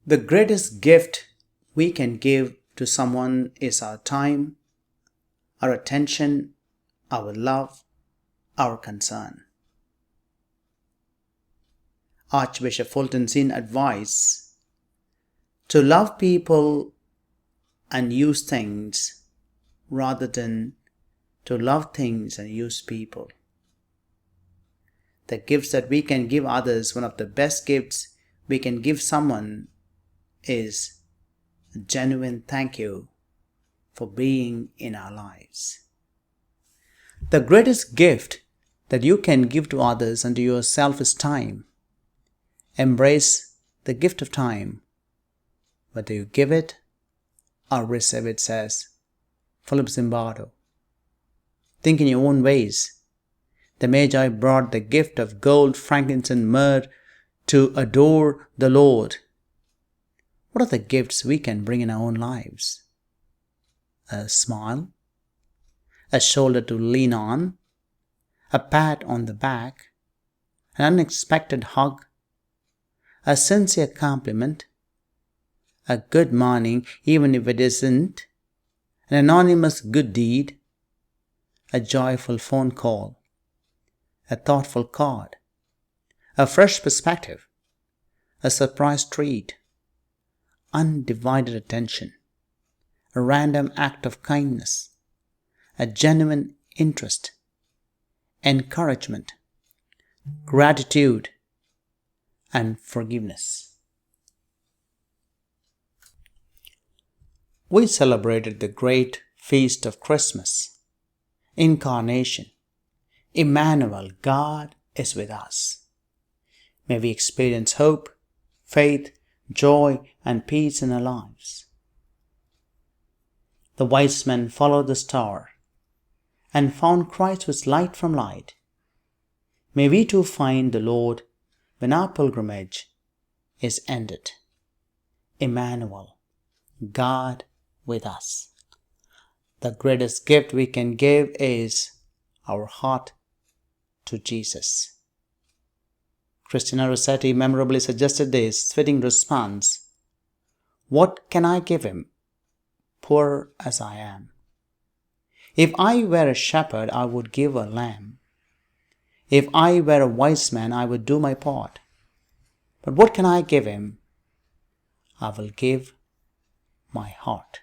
The greatest gift we can give to someone is our time, our attention, our love, our concern. Archbishop Fulton's advice to love people and use things rather than to love things and use people. The gifts that we can give others, one of the best gifts we can give someone is a genuine thank you for being in our lives. The greatest gift that you can give to others and to yourself is time. Embrace the gift of time, whether you give it or receive it, says Philip Zimbardo. Think in your own ways. The magi brought the gift of gold, frankincense, and myrrh to adore the Lord. What are the gifts we can bring in our own lives? A smile, a shoulder to lean on, a pat on the back, an unexpected hug, a sincere compliment, a good morning even if it isn't, an anonymous good deed, a joyful phone call, a thoughtful card, a fresh perspective, a surprise treat, undivided attention, a random act of kindness, a genuine interest, encouragement, gratitude, and forgiveness. We celebrated the great feast of Christmas, Incarnation. Emmanuel, God is with us. May we experience hope, faith, joy, and peace in our lives. The wise men followed the star and found Christ was light from light. May we too find the Lord when our pilgrimage is ended. Emmanuel, God with us. The greatest gift we can give is our heart to Jesus. Christina Rossetti memorably suggested this fitting response: what can I give him, poor as I am? If I were a shepherd, I would give a lamb. If I were a wise man, I would do my part. But what can I give him? I will give my heart.